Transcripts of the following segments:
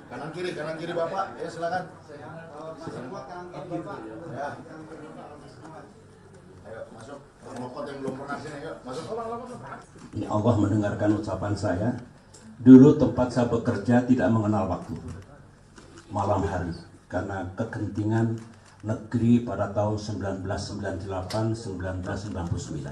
Kanan kiri Bapak, ya silakan. Ya. Ayo masuk. Lokot yang belum pernah sini, yuk masuk. Ini Allah mendengarkan ucapan saya. Dulu tempat saya bekerja tidak mengenal waktu malam hari karena kegentingan negeri pada tahun 1998-1999.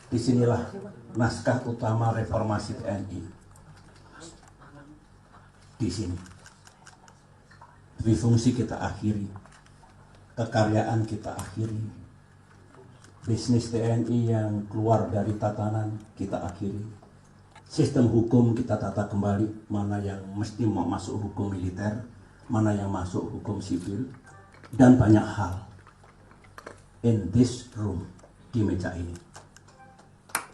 Disinilah naskah utama reformasi TNI. Di sini. Fungsi kita akhiri. Kekaryaan kita akhiri. Bisnis TNI yang keluar dari tatanan kita akhiri. Sistem hukum kita tata kembali, mana yang mesti masuk hukum militer, mana yang masuk hukum sipil, dan banyak hal in this room, di meja ini.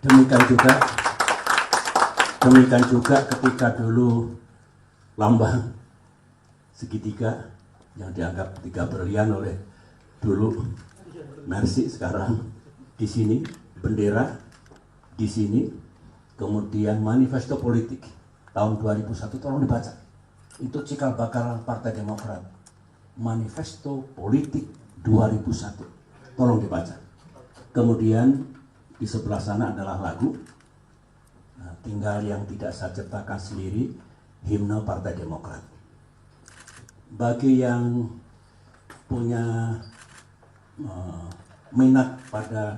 Demikian juga ketika dulu lambang segitiga yang dianggap tiga berlian oleh dulu Mercy, sekarang di sini bendera, di sini kemudian manifesto politik tahun 2001, tolong dibaca. Itu cikal bakal Partai Demokrat. Manifesto politik 2001. Tolong dibaca. Kemudian di sebelah sana adalah lagu. Nah, tinggal yang tidak saya ciptakan sendiri, himne Partai Demokrat. Bagi yang punya minat pada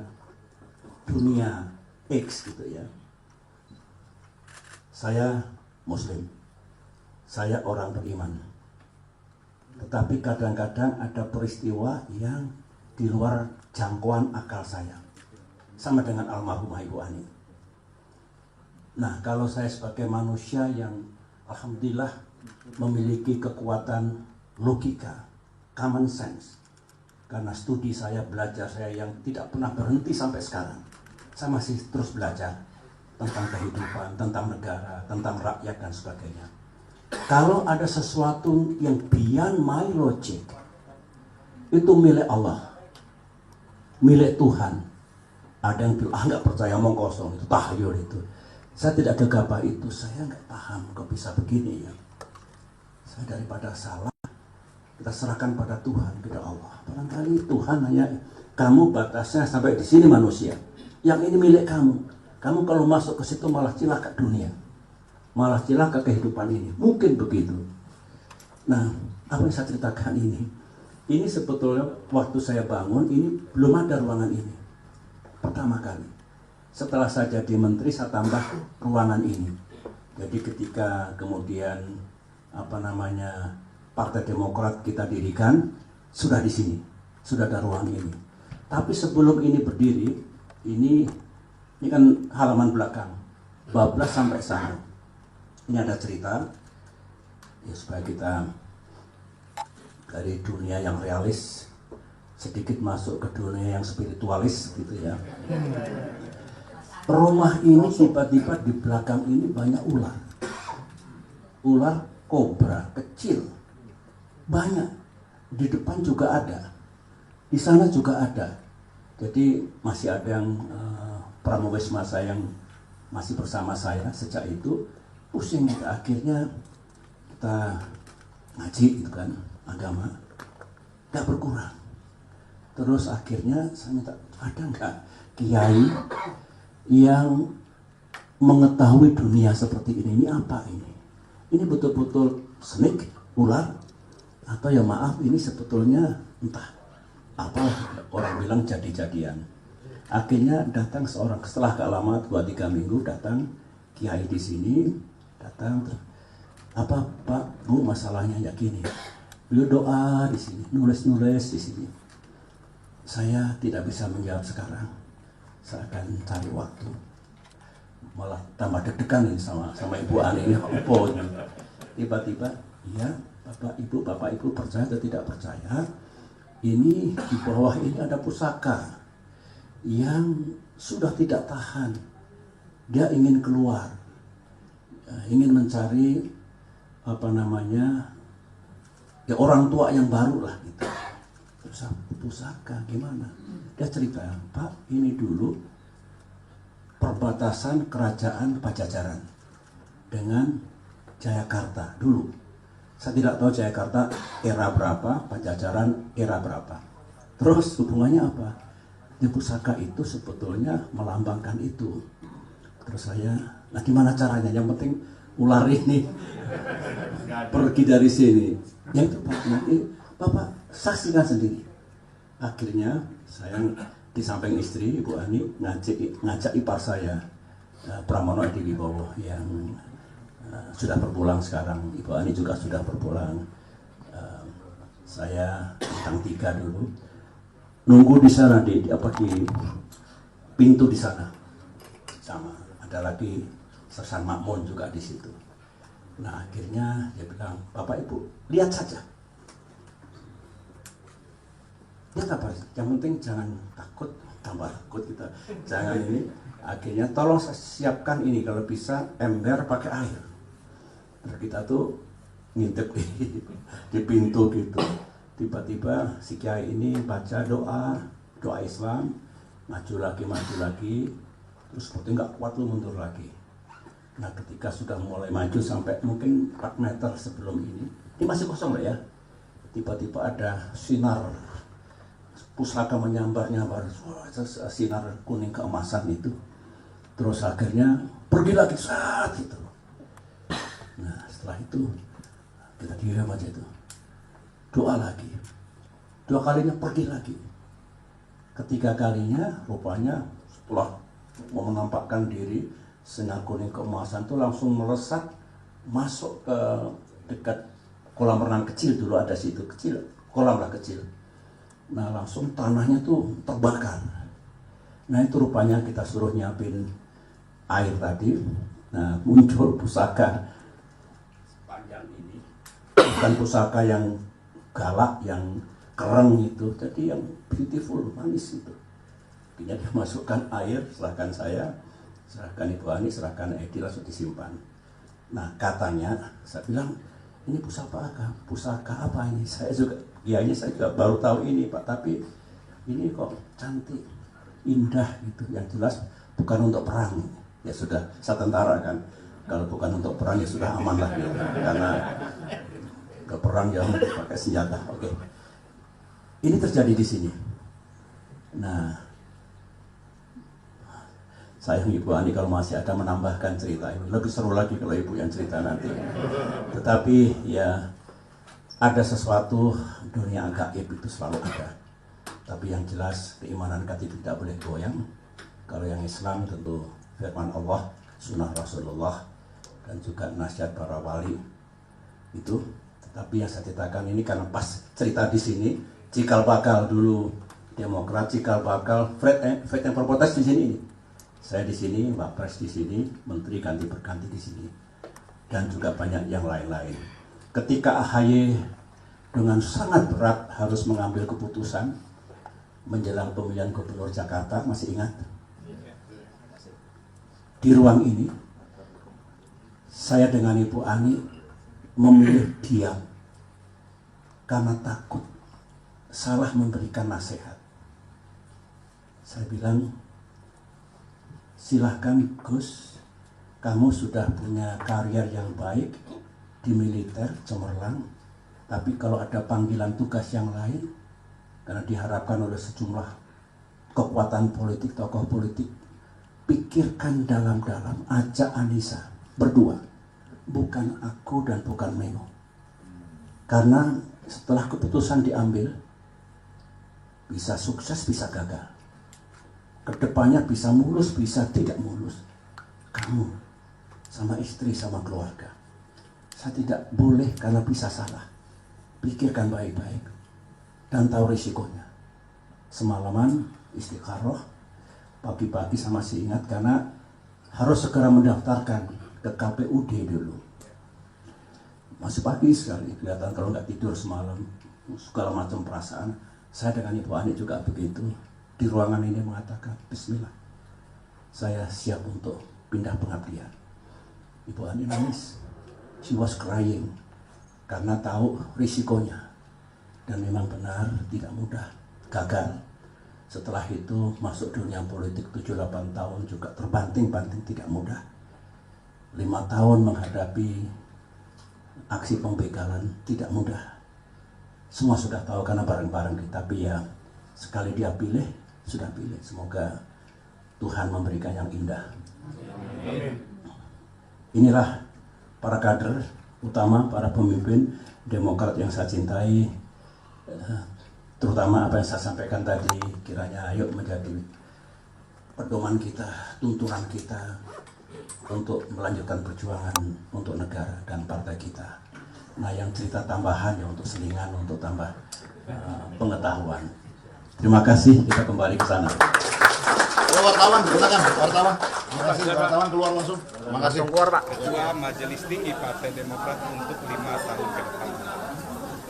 dunia X gitu ya. Saya Muslim, saya orang beriman. Tetapi kadang-kadang ada peristiwa yang di luar jangkauan akal saya. Sama dengan almarhumah Ibu Ani. Nah, kalau saya sebagai manusia yang alhamdulillah memiliki kekuatan logika, common sense. Karena studi saya, belajar saya yang tidak pernah berhenti sampai sekarang. Saya masih terus belajar tentang kehidupan, tentang negara, tentang rakyat dan sebagainya. Kalau ada sesuatu yang beyond my logic, itu milik Allah, milik Tuhan. Ada yang bilang, nggak percaya, omong kosong, itu tahyul itu. Saya tidak gegabah itu, saya nggak paham kok bisa begini ya. Saya daripada salah, kita serahkan pada Tuhan, kepada Allah. Barangkali Tuhan hanya, kamu batasnya sampai di sini manusia. Yang ini milik kamu. Kamu kalau masuk ke situ malah cilaka dunia. Malah cilaka kehidupan ini. Mungkin begitu. Nah, apa yang saya ceritakan ini? Ini sebetulnya waktu saya bangun, ini belum ada ruangan ini. Pertama kali. Setelah saya jadi menteri, saya tambah ruangan ini. Jadi ketika kemudian, Partai Demokrat kita dirikan, sudah di sini. Sudah ada ruang ini. Tapi sebelum ini berdiri, ini kan halaman belakang, bablas sampai sana. Ini ada cerita, ya supaya kita dari dunia yang realis sedikit masuk ke dunia yang spiritualis gitu ya. Rumah ini tiba-tiba di belakang ini banyak ular. Ular kobra kecil, banyak. Di depan juga ada, di sana juga ada. Jadi masih ada yang pramuwisma saya yang masih bersama saya sejak itu, pusing kita. Akhirnya kita ngaji gitu kan, agama gak berkurang. Terus akhirnya saya minta, ada nggak kiai yang mengetahui dunia seperti ini apa ini? Ini betul-betul snake, ular, atau ya maaf ini sebetulnya entah apa, orang bilang jadi-jadian. Akhirnya datang seorang, setelah gak lama 2-3 minggu datang kiai di sini, datang, apa Pak Bu masalahnya ya gini. Beliau doa di sini, nulis-nulis di sini. Saya tidak bisa menjawab sekarang. Saya akan cari waktu. Malah tambah deg-degan ini sama Ibu Ani ini. Tiba-tiba, ya Bapak Ibu percaya atau tidak percaya? Ini di bawah ini ada pusaka yang sudah tidak tahan. Dia ingin keluar, ingin mencari ya orang tua yang baru lah gitu. Terus pusaka gimana? Dia cerita, Pak, ini dulu perbatasan kerajaan Pajajaran dengan Jayakarta dulu. Saya tidak tahu Jayakarta era berapa, Pajajaran era berapa. Terus hubungannya apa? Di pusaka itu sebetulnya melambangkan itu. Terus saya, nah gimana caranya? Yang penting ular ini pergi dari sini. Ya itu Pak, nanti Bapak saksikan sendiri. Akhirnya saya di samping istri Ibu Ani ngajak ipar saya Pramono Edi Wibowo yang sudah berpulang sekarang. Ibu Ani juga sudah berpulang. Saya bintang 3 dulu nunggu di sana di pintu di sana. Sama ada lagi Sersan Makmun juga di situ. Nah akhirnya dia bilang, Bapak Ibu lihat saja. Lihat apa? Yang penting jangan takut, tambah takut kita. Jangan ini. Akhirnya tolong siapkan ini kalau bisa ember pakai air. Terus kita tuh ngintip di pintu gitu. Tiba-tiba si kiai ini baca doa Islam, maju lagi, terus seperti nggak kuat lu mundur lagi. Nah ketika sudah mulai maju sampai mungkin 4 meter sebelum ini masih kosong lah ya. Tiba-tiba ada sinar pusaka menyambar-nyambar, sinar kuning keemasan itu. Terus akhirnya pergi lagi saat itu. Nah setelah itu kita diam aja itu, doa lagi, 2 kalinya pergi lagi. Ketiga kalinya rupanya setelah mau menampakkan diri, sinar kuning keemasan itu langsung melesat masuk ke dekat kolam renang kecil. Dulu ada situ kecil, kolam lah kecil. Nah langsung tanahnya tuh terbakar. Nah itu rupanya kita suruh nyiapin air tadi. Nah muncul pusaka panjang ini, bukan pusaka yang galak, yang kereng itu, jadi yang beautiful, manis itu. Akhirnya dia masukkan air, serahkan saya, serahkan Ibu Ani, serahkan Edi, langsung disimpan. Nah katanya, saya bilang, ini pusaka apa ini? Saya juga baru tahu ini Pak, tapi ini kok cantik, indah gitu. Yang jelas bukan untuk perang. Ya sudah, saya tentara kan. Kalau bukan untuk perang ya sudah aman lah gitu. Karena ke perang ya pakai senjata. Oke. Ini terjadi di sini. Nah, saya Ibu Ani kalau masih ada menambahkan cerita ini. Lebih seru lagi kalau Ibu yang cerita nanti. Tetapi ya ada sesuatu, dunia gaib itu selalu ada. Tapi yang jelas keimanan kita tidak boleh goyang. Kalau yang Islam tentu firman Allah, sunnah Rasulullah, dan juga nasihat para wali itu. Tetapi yang saya ceritakan ini karena pas cerita di sini, cikal bakal dulu Demokrat, cikal bakal Fred yang berprotes di sini. Saya di sini, Mbak Pres di sini, Menteri ganti berganti di sini, dan juga banyak yang lain-lain. Ketika AHY dengan sangat berat harus mengambil keputusan menjelang pemilihan Gubernur Jakarta, masih ingat? Di ruang ini, saya dengan Ibu Ani memilih diam karena takut salah memberikan nasihat. Saya bilang, silahkan Gus, kamu sudah punya karier yang baik di militer, cemerlang, tapi kalau ada panggilan tugas yang lain, karena diharapkan oleh sejumlah kekuatan politik, tokoh politik, pikirkan dalam-dalam, ajak Anissa berdua, bukan aku dan bukan Memo. Karena setelah keputusan diambil, bisa sukses, bisa gagal. Kedepannya bisa mulus, bisa tidak mulus. Kamu sama istri, sama keluarga. Saya tidak boleh karena bisa salah. Pikirkan baik-baik dan tahu risikonya. Semalaman istikharah, pagi-pagi saya masih ingat karena harus segera mendaftarkan ke KPUD dulu. Masih pagi sekali, kelihatan kalau nggak tidur semalam, segala macam perasaan. Saya dengan Ibu Ani juga begitu. Di ruangan ini mengatakan, Bismillah, saya siap untuk pindah pengabdian. Ibu Ani nangis, she was crying, karena tahu risikonya. Dan memang benar, tidak mudah, gagal. Setelah itu masuk dunia politik 7-8 tahun juga terbanting-banting, tidak mudah. 5 tahun menghadapi aksi pembegalan tidak mudah. Semua sudah tahu karena bareng-bareng, tapi ya sekali dia pilih, sudah pilih. Semoga Tuhan memberikan yang indah. Inilah para kader utama, para pemimpin Demokrat yang saya cintai, terutama apa yang saya sampaikan tadi, kiranya ayo menjadi pedoman kita, tuntunan kita untuk melanjutkan perjuangan untuk negara dan partai kita. Nah, yang cerita tambahan ya untuk selingan, untuk tambah pengetahuan. Terima kasih, kita kembali ke sana. Wartawan, silakan wartawan. Terima kasih, wartawan keluar langsung. Terima kasih. Ketua Majelis Tinggi Partai Demokrat untuk 5 tahun ke depan.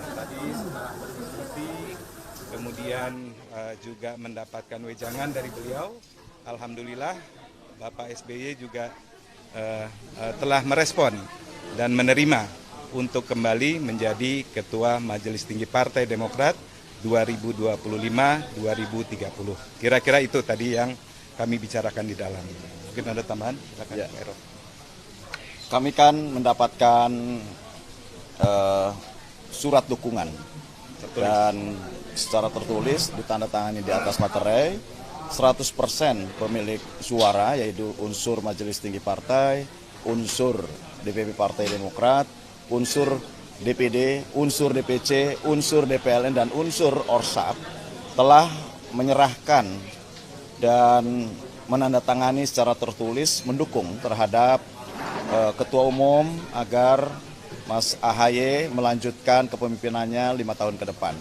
Tadi setelah berdiskusi, kemudian juga mendapatkan wejangan dari beliau. Alhamdulillah, Bapak SBY juga telah merespon dan menerima untuk kembali menjadi Ketua Majelis Tinggi Partai Demokrat 2025-2030. Kira-kira itu tadi yang kami bicarakan di dalam. Mungkin ada tambahan? Silakan, Ya. Pak Ero. Kami kan mendapatkan surat dukungan dan secara tertulis ditandatangani di atas materai 100% pemilik suara, yaitu unsur Majelis Tinggi Partai, unsur DPP Partai Demokrat, unsur DPD, unsur DPC, unsur DPLN, dan unsur Orsap telah menyerahkan dan menandatangani secara tertulis mendukung terhadap Ketua Umum agar Mas AHY melanjutkan kepemimpinannya 5 tahun ke depan.